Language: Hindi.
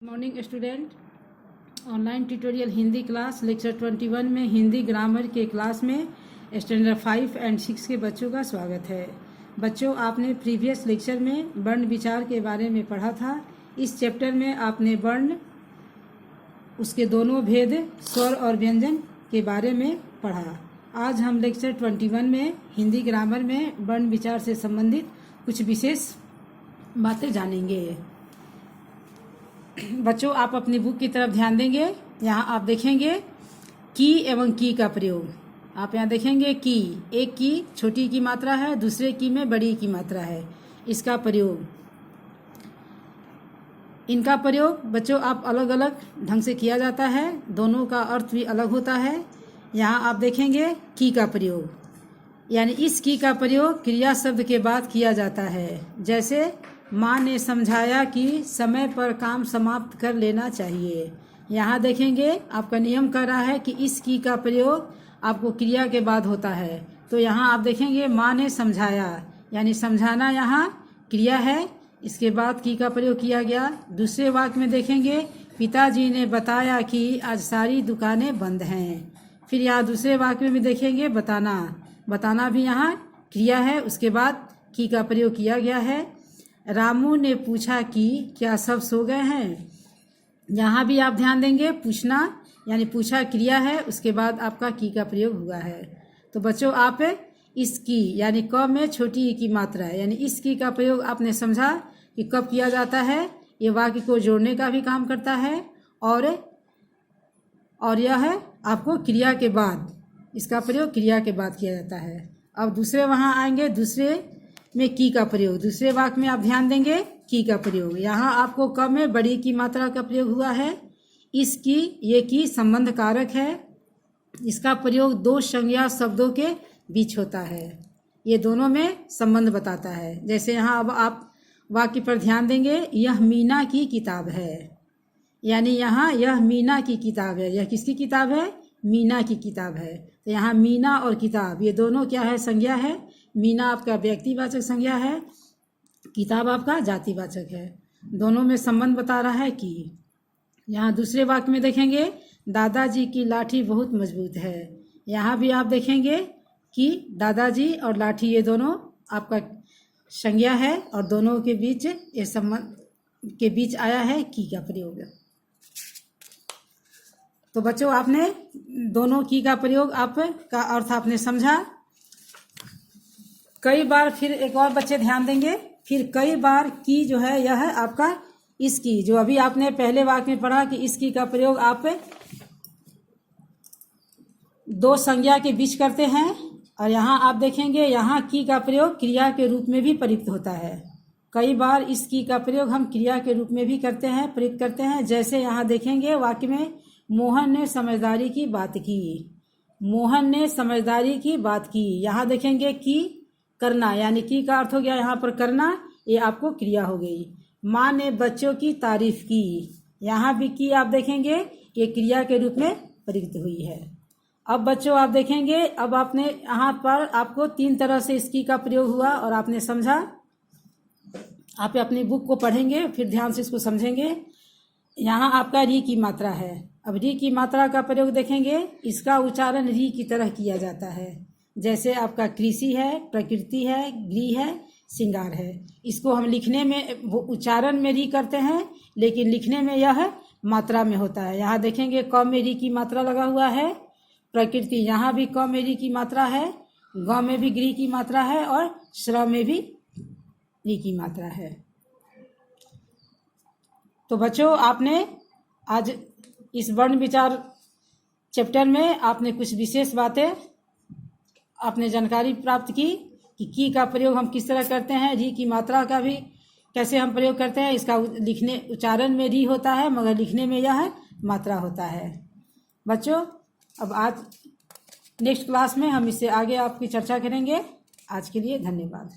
Morning student, online tutorial Hindi class lecture 21 में हिंदी ग्रामर के क्लास में स्टैंडर्ड 5 एंड 6 के बच्चों का स्वागत है। बच्चों, आपने प्रीवियस लेक्चर में वर्ण विचार के बारे में पढ़ा था। इस चैप्टर में आपने वर्ण, उसके दोनों भेद, स्वर और व्यंजन के बारे में पढ़ा। आज हम लेक्चर 21 में हिंदी ग्रामर में वर्ण विचार से संबंधित कुछ विशेष बातें जानेंगे। बच्चों, आप अपनी बुक की तरफ ध्यान देंगे। यहाँ आप देखेंगे की एवं की का प्रयोग। आप यहाँ देखेंगे की, एक की छोटी की मात्रा है, दूसरे की में बड़ी की मात्रा है। इसका प्रयोग, इनका प्रयोग बच्चों आप अलग अलग ढंग से किया जाता है, दोनों का अर्थ भी अलग होता है। यहाँ आप देखेंगे की का प्रयोग, यानी इस की का प्रयोग क्रिया शब्द के बाद किया जाता है। जैसे माँ ने समझाया कि समय पर काम समाप्त कर लेना चाहिए। यहाँ देखेंगे आपका नियम कर रहा है कि इस की का प्रयोग आपको क्रिया के बाद होता है। तो यहाँ आप देखेंगे माँ ने समझाया, यानी समझाना यहाँ क्रिया है, इसके बाद की का प्रयोग किया गया। दूसरे वाक्य में देखेंगे पिताजी ने बताया कि आज सारी दुकानें बंद हैं। फिर यहाँ दूसरे वाक्य में देखेंगे बताना, बताना भी यहाँ क्रिया है, उसके बाद की का प्रयोग किया गया है। रामू ने पूछा कि क्या सब सो गए हैं। यहाँ भी आप ध्यान देंगे, पूछना यानी पूछा क्रिया है, उसके बाद आपका की का प्रयोग हुआ है। तो बच्चों, आप इस की यानी क में छोटी ई की मात्रा है, यानी इस की का प्रयोग आपने समझा कि कब किया जाता है। ये वाक्य को जोड़ने का भी काम करता है और यह है आपको क्रिया के बाद, इसका प्रयोग क्रिया के बाद किया जाता है। अब दूसरे वहाँ आएंगे, दूसरे में की का प्रयोग। दूसरे वाक्य में आप ध्यान देंगे की का प्रयोग। यहाँ आपको क में बड़ी की मात्रा का प्रयोग हुआ है। इसकी, ये की संबंध कारक है, इसका प्रयोग दो संज्ञा शब्दों के बीच होता है। ये दोनों में संबंध बताता है। जैसे यहाँ अब आप वाक्य पर ध्यान देंगे, यह मीना की किताब है, यानी यहाँ यह मीना की किताब है। यह किसकी किताब है? मीना की किताब है। तो यहाँ मीना और किताब ये दोनों क्या है? संज्ञा है। मीना आपका व्यक्तिवाचक संज्ञा है, किताब आपका जातिवाचक है। दोनों में संबंध बता रहा है कि। यहाँ दूसरे वाक्य में देखेंगे दादाजी की लाठी बहुत मजबूत है। यहाँ भी आप देखेंगे कि दादाजी और लाठी ये दोनों आपका संज्ञा है और दोनों के बीच ये संबंध के बीच आया है की का प्रयोग। तो बच्चों, आपने दोनों की का प्रयोग आपका अर्थ आपने समझा। कई बार फिर एक और बच्चे ध्यान देंगे, फिर कई बार की जो है यह है आपका इसकी, जो अभी आपने पहले वाक्य में पढ़ा कि इसकी का प्रयोग आप दो संज्ञा के बीच करते हैं। और यहाँ आप देखेंगे यहाँ की का प्रयोग क्रिया के रूप में भी प्रयुक्त होता है। कई बार इस की का प्रयोग हम क्रिया के रूप में भी करते हैं, प्रयुक्त करते हैं। जैसे यहाँ देखेंगे वाक्य में मोहन ने समझदारी की बात की। मोहन ने समझदारी की बात की। यहाँ देखेंगे की करना, यानी की का अर्थ हो गया यहाँ पर करना, ये आपको क्रिया हो गई। माँ ने बच्चों की तारीफ की। यहाँ भी की आप देखेंगे ये क्रिया के रूप में प्रयुक्त हुई है। अब बच्चों आप देखेंगे, अब आपने यहाँ पर आपको तीन तरह से इसकी का प्रयोग हुआ और आपने समझा। आप अपनी बुक को पढ़ेंगे, फिर ध्यान से इसको समझेंगे। यहाँ आपका री की मात्रा है। अब री की मात्रा का प्रयोग देखेंगे, इसका उच्चारण री की तरह किया जाता है। जैसे आपका कृषि है, प्रकृति है, गृह है, श्रृंगार है। इसको हम लिखने में, उच्चारण में री करते हैं, लेकिन लिखने में यह मात्रा में होता है। यहाँ देखेंगे क में री की मात्रा लगा हुआ है। प्रकृति, यहाँ भी क में री की मात्रा है, ग में भी गृह की मात्रा है और श्र में भी री की मात्रा है। तो बच्चों, आपने आज इस वर्ण विचार चैप्टर में आपने कुछ विशेष बातें आपने जानकारी प्राप्त की का प्रयोग हम किस तरह करते हैं, री की मात्रा का भी कैसे हम प्रयोग करते हैं। इसका लिखने, उच्चारण में री होता है मगर लिखने में यह मात्रा होता है। बच्चों, अब आज नेक्स्ट क्लास में हम इससे आगे आपकी चर्चा करेंगे। आज के लिए धन्यवाद।